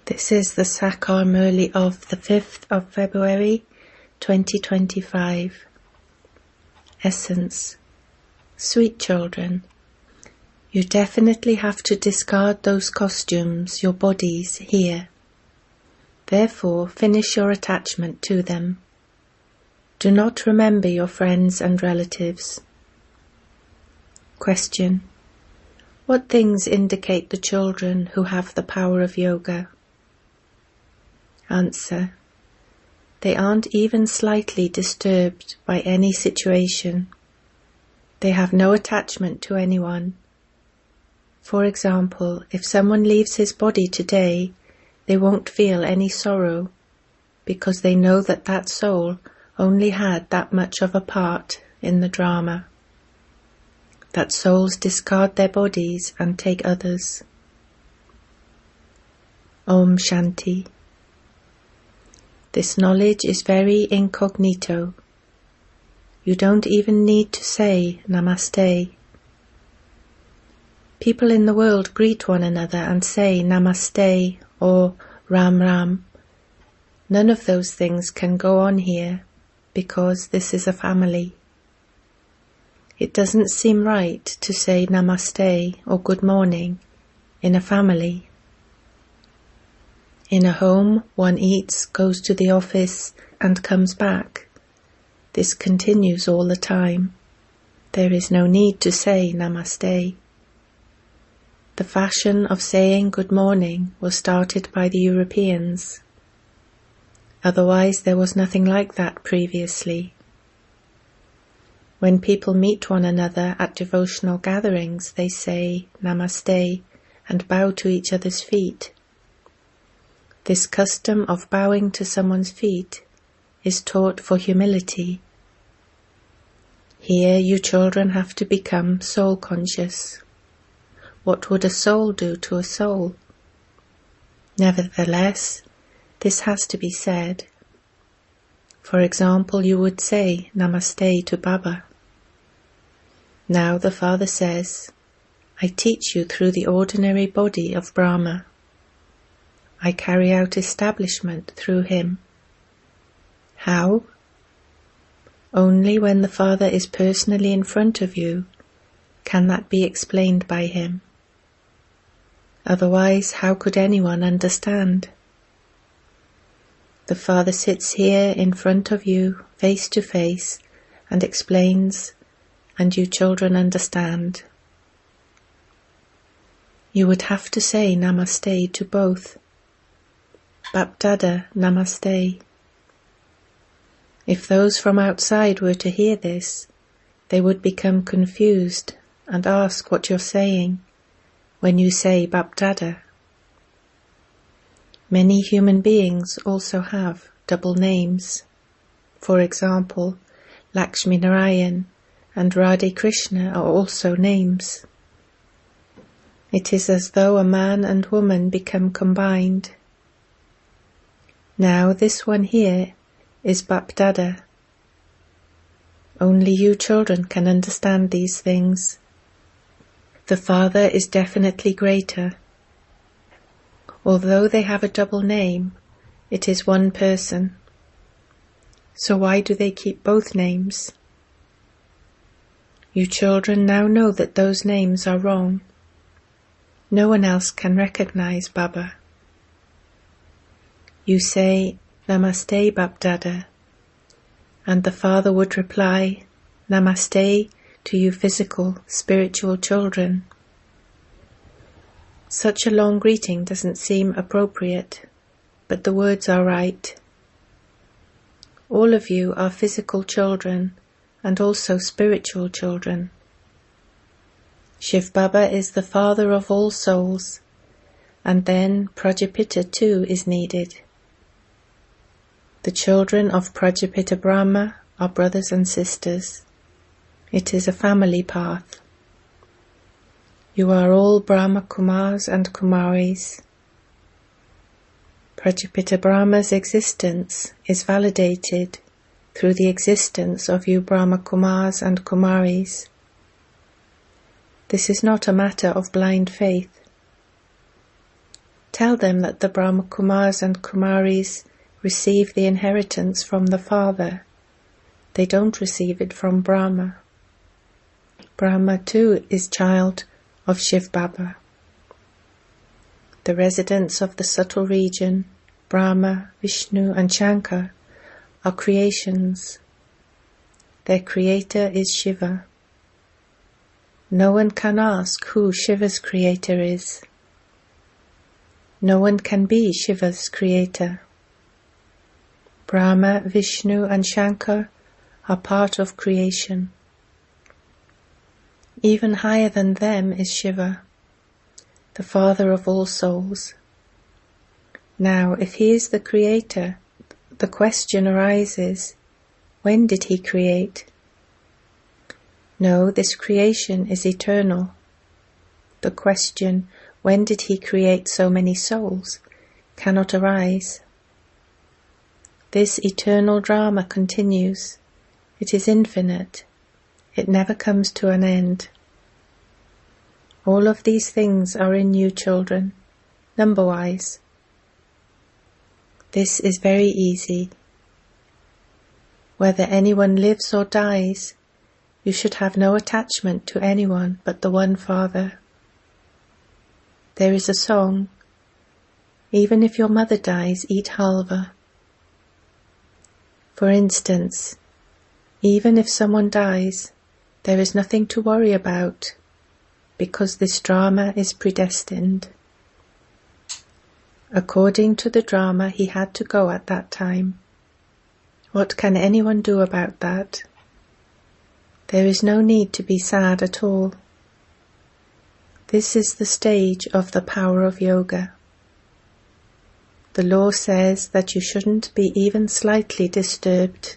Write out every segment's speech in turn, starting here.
This is the Sakar Murli of the 5th of February 2025. Essence. Sweet children, you definitely have to discard those costumes, your bodies, here. Therefore, finish your attachment to them. Do not remember your friends and relatives. Question. What things indicate the children who have the power of yoga? Answer. They aren't even slightly disturbed by any situation. They have no attachment to anyone. For example, if someone leaves his body today, they won't feel any sorrow, because they know that that soul only had that much of a part in the drama. That souls discard their bodies and take others. Om Shanti. This knowledge is very incognito. You don't even need to say Namaste. People in the world greet one another and say Namaste or Ram Ram. None of those things can go on here because this is a family. It doesn't seem right to say Namaste or Good Morning in a family. In a home, one eats, goes to the office, and comes back. This continues all the time. There is no need to say Namaste. The fashion of saying Good Morning was started by the Europeans. Otherwise, there was nothing like that previously. When people meet one another at devotional gatherings, they say Namaste and bow to each other's feet. This custom of bowing to someone's feet is taught for humility. Here you children have to become soul conscious. What would a soul do to a soul? Nevertheless, this has to be said. For example, you would say Namaste to Baba. Now the Father says, I teach you through the ordinary body of Brahma. I carry out establishment through him. How? Only when the Father is personally in front of you can that be explained by him. Otherwise, how could anyone understand? The Father sits here in front of you, face to face, and explains, and you children understand. You would have to say Namaste to both. BapDada, Namaste. If those from outside were to hear this, they would become confused and ask what you're saying when you say BapDada. Many human beings also have double names. For example, Lakshmi Narayan and Radhe Krishna are also names. It is as though a man and woman become combined. Now this one here is BapDada. Only you children can understand these things. The Father is definitely greater. Although they have a double name, it is one person. So why do they keep both names? You children now know that those names are wrong. No one else can recognize Baba. You say, Namaste, BapDada, and the Father would reply, Namaste to you physical, spiritual children. Such a long greeting doesn't seem appropriate, but the words are right. All of you are physical children and also spiritual children. Shivbaba is the father of all souls, and then Prajapita too is needed. The children of Prajapita Brahma are brothers and sisters. It is a family path. You are all Brahma Kumaris and Kumaris. Prajapita Brahma's existence is validated through the existence of you Brahma Kumaris and Kumaris. This is not a matter of blind faith. Tell them that the Brahma Kumars and Kumaris receive the inheritance from the Father. They don't receive it from Brahma. Brahma too is child of Shivbaba. The residents of the subtle region, Brahma, Vishnu and Shankar, are creations. Their creator is Shiva. No one can ask who Shiva's creator is. No one can be Shiva's creator. Brahma, Vishnu and Shankar are part of creation. Even higher than them is Shiva, the father of all souls. Now, if he is the creator, the question arises, when did he create? No, this creation is eternal. The question, when did he create so many souls, cannot arise. This eternal drama continues. It is infinite. It never comes to an end. All of these things are in you, children, number-wise. This is very easy. Whether anyone lives or dies, you should have no attachment to anyone but the one Father. There is a song, even if your mother dies, eat halva. For instance, even if someone dies, there is nothing to worry about, because this drama is predestined. According to the drama, he had to go at that time. What can anyone do about that? There is no need to be sad at all. This is the stage of the power of yoga. The law says that you shouldn't be even slightly disturbed.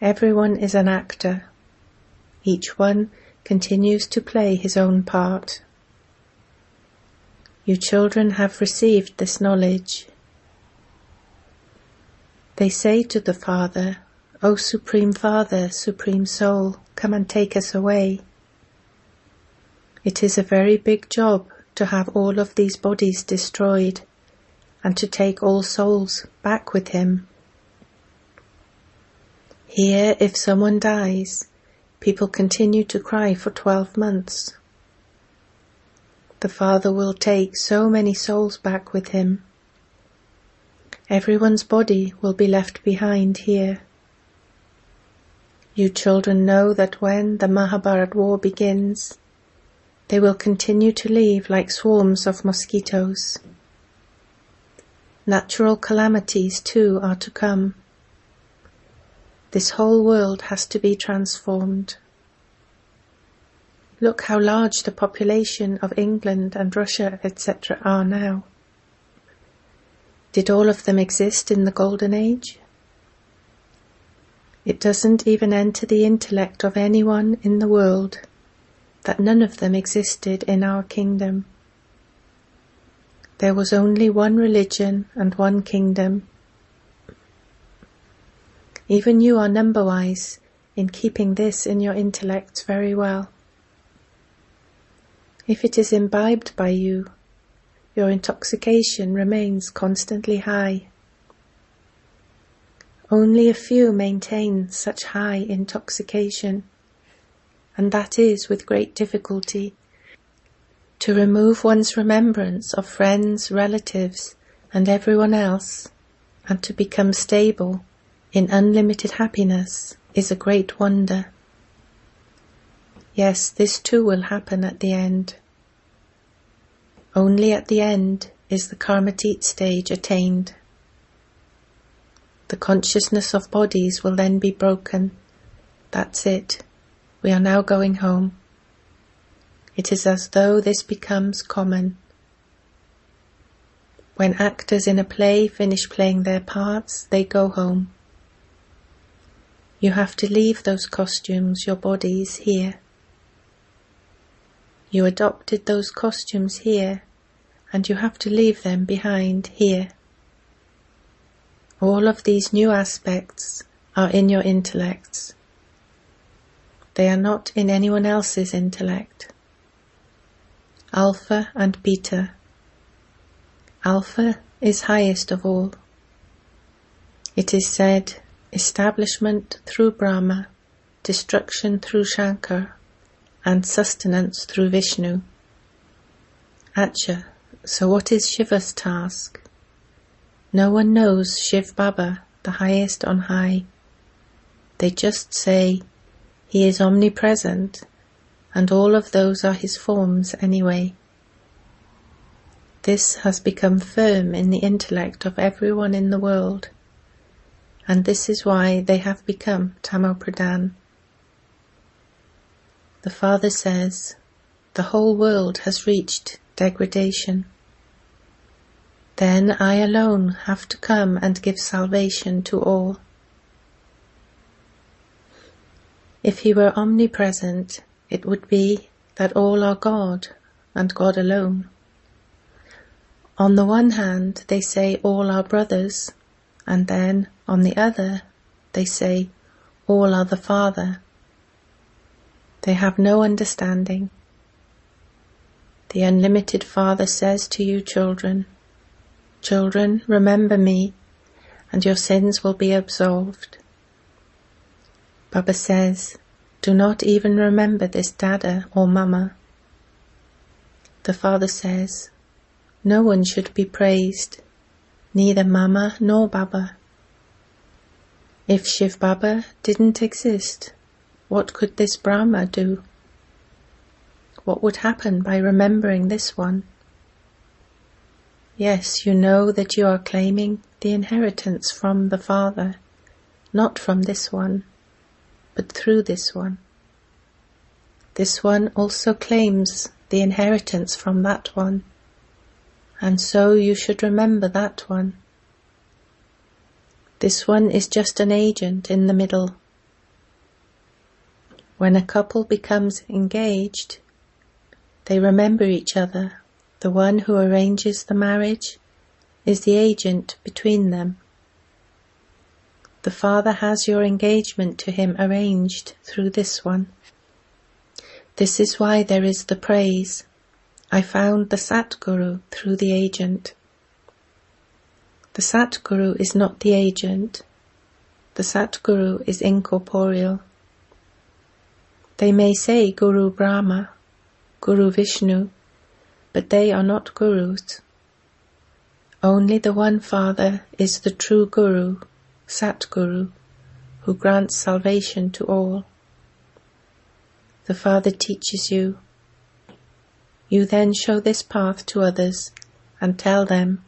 Everyone is an actor. Each one continues to play his own part. You children have received this knowledge. They say to the Father, "O Supreme Father, Supreme Soul, come and take us away." It is a very big job to have all of these bodies destroyed and to take all souls back with him. Here, if someone dies, people continue to cry for 12 months. The Father will take so many souls back with him. Everyone's body will be left behind here. You children know that when the Mahabharat war begins, they will continue to leave like swarms of mosquitoes. Natural calamities too are to come. This whole world has to be transformed. Look how large the population of England and Russia, etc. are now. Did all of them exist in the Golden Age? It doesn't even enter the intellect of anyone in the world that none of them existed in our kingdom. There was only one religion and one kingdom. Even you are number-wise in keeping this in your intellects very well. If it is imbibed by you, your intoxication remains constantly high. Only a few maintain such high intoxication, and that is with great difficulty. To remove one's remembrance of friends, relatives, and everyone else, and to become stable in unlimited happiness is a great wonder. Yes, this too will happen at the end. Only at the end is the Karmatit stage attained. The consciousness of bodies will then be broken. That's it. We are now going home. It is as though this becomes common. When actors in a play finish playing their parts, they go home. You have to leave those costumes, your bodies, here. You adopted those costumes here, and you have to leave them behind here. All of these new aspects are in your intellects. They are not in anyone else's intellect. Alpha and Beta, Alpha is highest of all. It is said, establishment through Brahma, destruction through Shankar, and sustenance through Vishnu. Acha, so what is Shiva's task? No one knows Shivbaba, the highest on high. They just say, he is omnipresent, and all of those are his forms anyway. This has become firm in the intellect of everyone in the world, and this is why they have become Tamopradhan. The Father says, the whole world has reached degradation. Then I alone have to come and give salvation to all. If he were omnipresent, it would be that all are God and God alone. On the one hand, they say all are brothers, and then, on the other, they say all are the Father. They have no understanding. The unlimited Father says to you, children, children, remember me, and your sins will be absolved. Baba says, do not even remember this Dada or Mama. The Father says, no one should be praised, neither Mama nor Baba. If Shivbaba didn't exist, what could this Brahma do? What would happen by remembering this one? Yes, you know that you are claiming the inheritance from the Father, not from this one, but through this one. This one also claims the inheritance from that one, and so you should remember that one. This one is just an agent in the middle. When a couple becomes engaged, they remember each other. The one who arranges the marriage is the agent between them. The Father has your engagement to him arranged through this one. This is why there is the praise. I found the Satguru through the agent. The Satguru is not the agent. The Satguru is incorporeal. They may say Guru Brahma, Guru Vishnu, but they are not gurus. Only the one Father is the true Guru, Satguru, who grants salvation to all. The Father teaches you. You then show this path to others and tell them,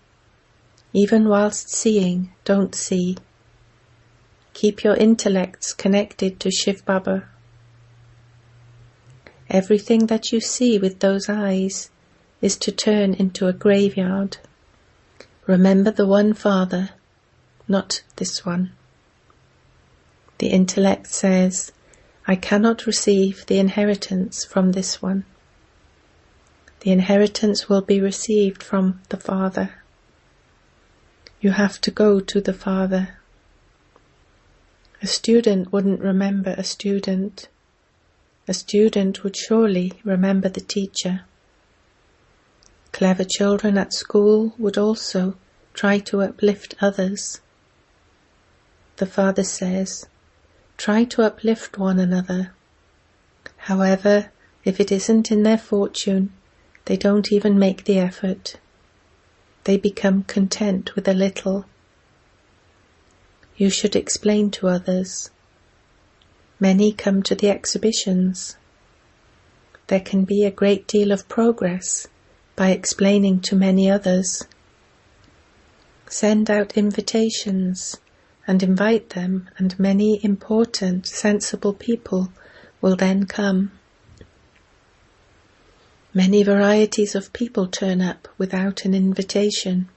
even whilst seeing, don't see. Keep your intellects connected to Shivbaba. Everything that you see with those eyes is to turn into a graveyard. Remember the one Father, not this one. The intellect says, I cannot receive the inheritance from this one. The inheritance will be received from the Father. You have to go to the Father. A student wouldn't remember a student. A student would surely remember the teacher. Clever children at school would also try to uplift others. The Father says, try to uplift one another. However, if it isn't in their fortune, they don't even make the effort. They become content with a little. You should explain to others. Many come to the exhibitions. There can be a great deal of progress by explaining to many others. Send out invitations and invite them, and many important, sensible people will then come. Many varieties of people turn up without an invitation.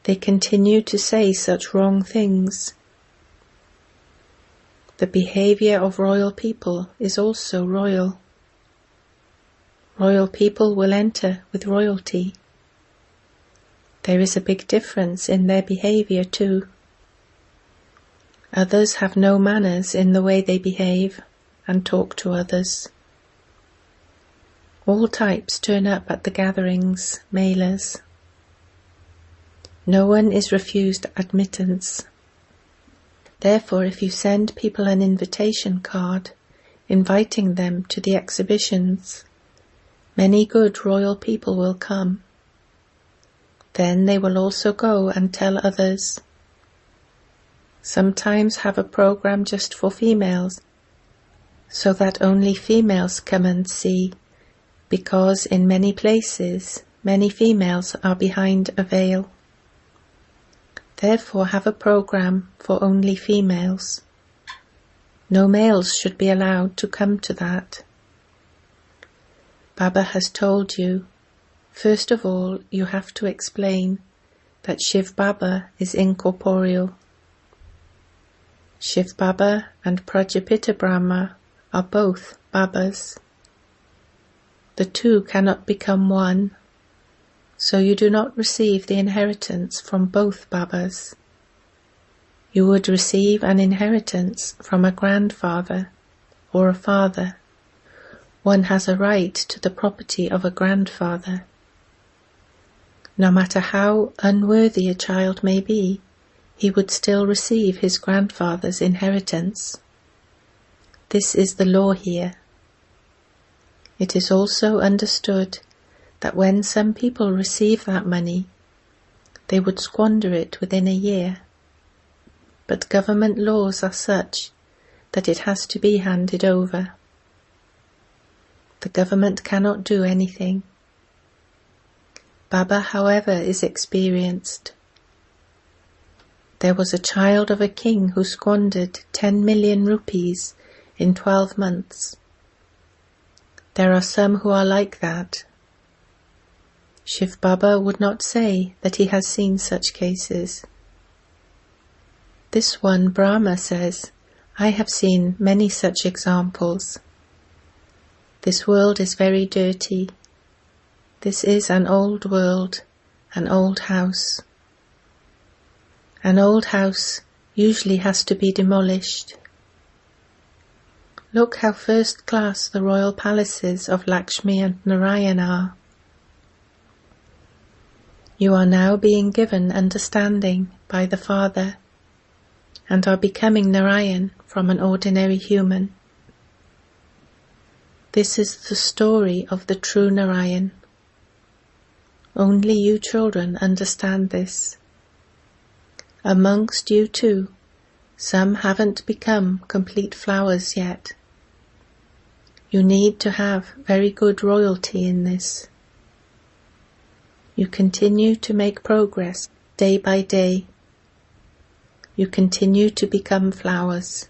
They continue to say such wrong things. The behavior of royal people is also royal. Royal people will enter with royalty. There is a big difference in their behavior too. Others have no manners in the way they behave and talk to others. All types turn up at the gatherings, melas. No one is refused admittance. Therefore, if you send people an invitation card inviting them to the exhibitions, many good royal people will come. Then they will also go and tell others. Sometimes have a program just for females, so that only females come and see, because in many places many females are behind a veil. Therefore have a program for only females. No males should be allowed to come to that. Baba has told you, first of all, you have to explain that shivbaba is incorporeal. Shivbaba and Prajapita Brahma are both Babas. The two cannot become one, so you do not receive the inheritance from both Babas. You would receive an inheritance from a grandfather or a father. One has a right to the property of a grandfather. No matter how unworthy a child may be, he would still receive his grandfather's inheritance. This is the law here. It is also understood that when some people receive that money, they would squander it within a year. But government laws are such that it has to be handed over. The government cannot do anything. Baba, however, is experienced. There was a child of a king who squandered 10 million rupees in 12 months. There are some who are like that. Shivbaba would not say that he has seen such cases. This one, Brahma, says, I have seen many such examples. This world is very dirty. This is an old world, an old house. An old house usually has to be demolished. Look how first class the royal palaces of Lakshmi and Narayan are. You are now being given understanding by the Father and are becoming Narayan from an ordinary human. This is the story of the true Narayan. Only you children understand this. Amongst you too, some haven't become complete flowers yet. You need to have very good royalty in this. You continue to make progress day by day. You continue to become flowers.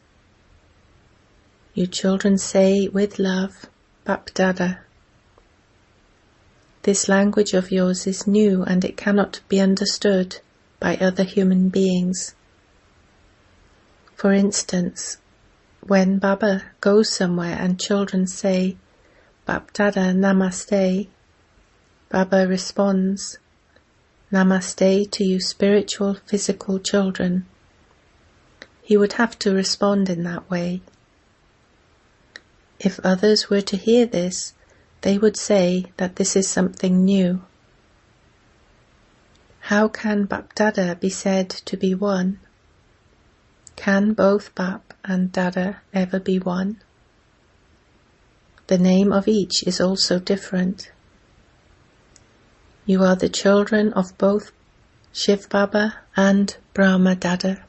You children say with love, BapDada. This language of yours is new and it cannot be understood by other human beings. For instance, when Baba goes somewhere and children say, BapDada Namaste, Baba responds, Namaste to you spiritual, physical children. He would have to respond in that way. If others were to hear this, they would say that this is something new. How can BapDada be said to be one? Can both Bap and Dada ever be one? The name of each is also different. You are the children of both Shivbaba and Brahma Dada.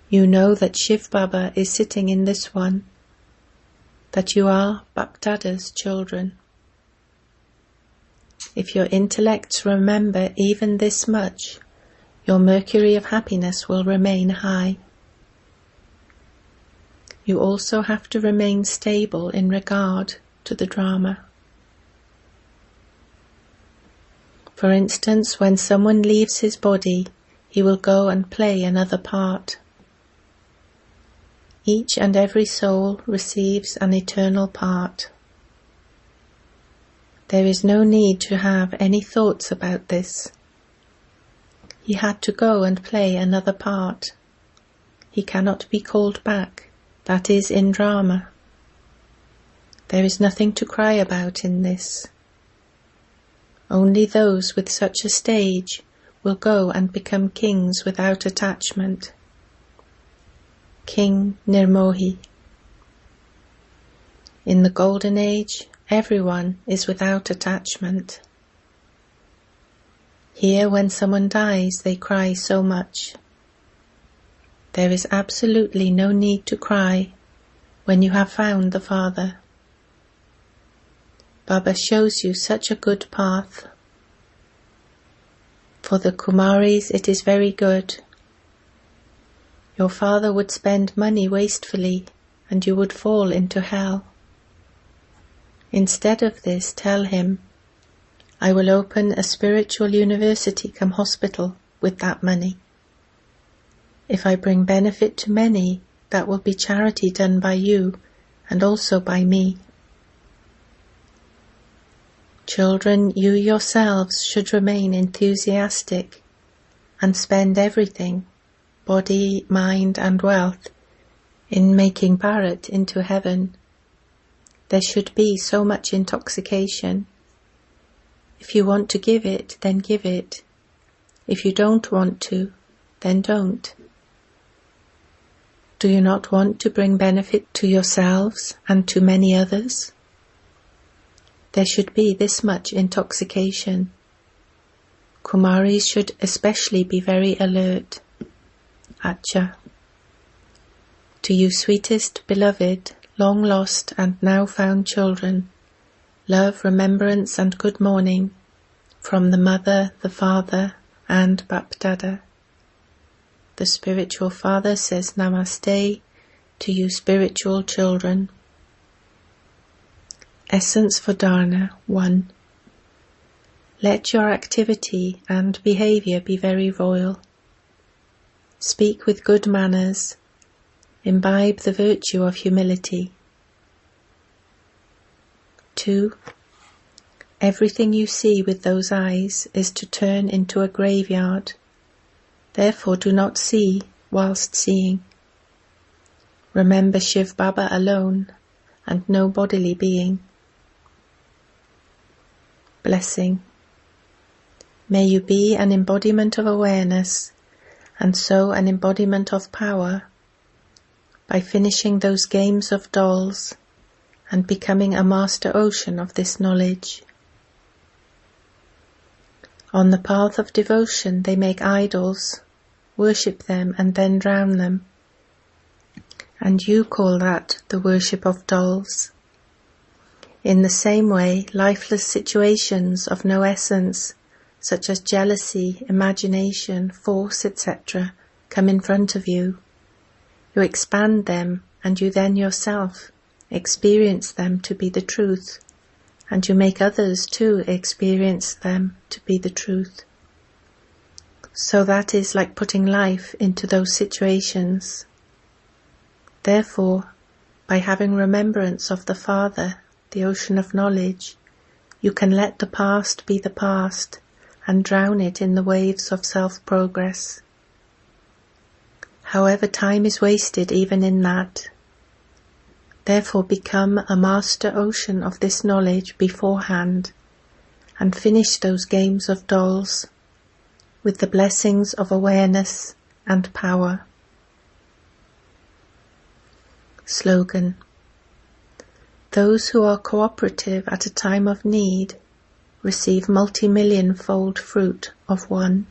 You know that Shivbaba is sitting in this one, that you are BapDada's children. If your intellects remember even this much, your mercury of happiness will remain high. You also have to remain stable in regard to the drama. For instance, when someone leaves his body, he will go and play another part. Each and every soul receives an eternal part. There is no need to have any thoughts about this. He had to go and play another part. He cannot be called back. That is in drama. There is nothing to cry about in this. Only those with such a stage will go and become kings without attachment. King Nirmohi. In the Golden Age, everyone is without attachment. Here, when someone dies, they cry so much. There is absolutely no need to cry when you have found the Father. Baba shows you such a good path. For the Kumaris it is very good. Your father would spend money wastefully and you would fall into hell. Instead of this, tell him, I will open a spiritual university come hospital with that money. If I bring benefit to many, that will be charity done by you and also by me. Children, you yourselves should remain enthusiastic and spend everything, body, mind and wealth, in making Bharat into heaven. There should be so much intoxication. If you want to give it, then give it. If you don't want to, then don't. Do you not want to bring benefit to yourselves and to many others? There should be this much intoxication. Kumaris should especially be very alert. Acha. To you sweetest, beloved, long lost and now found children, love, remembrance and good morning from the Mother, the Father and BapDada. The spiritual father says Namaste to you spiritual children. Essence for Dharna 1. Let your activity and behavior be very royal. Speak with good manners. Imbibe the virtue of humility. 2. Everything you see with those eyes is to turn into a graveyard. Therefore do not see whilst seeing. Remember Shivbaba alone and no bodily being. Blessing. May you be an embodiment of awareness and so an embodiment of power by finishing those games of dolls and becoming a master ocean of this knowledge. On the path of devotion they make idols, worship them and then drown them. And you call that the worship of dolls. In the same way, lifeless situations of no essence, such as jealousy, imagination, force, etc., come in front of you. You expand them and you then yourself experience them to be the truth, and you make others too experience them to be the truth. So that is like putting life into those situations. Therefore, by having remembrance of the Father, the ocean of knowledge, you can let the past be the past and drown it in the waves of self-progress. However, time is wasted even in that. Therefore become a master ocean of this knowledge beforehand and finish those games of dolls with the blessings of awareness and power. Slogan. Those who are cooperative at a time of need receive multi-million-fold fruit of one.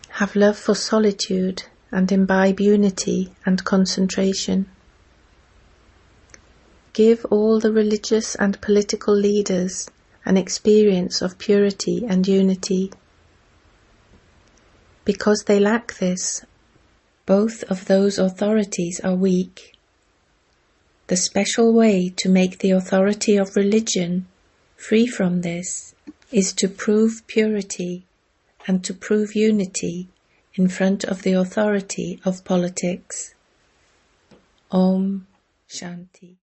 Have love for solitude and imbibe unity and concentration. Give all the religious and political leaders an experience of purity and unity. Because they lack this, both of those authorities are weak. The special way to make the authority of religion free from this is to prove purity and to prove unity in front of the authority of politics. Om Shanti.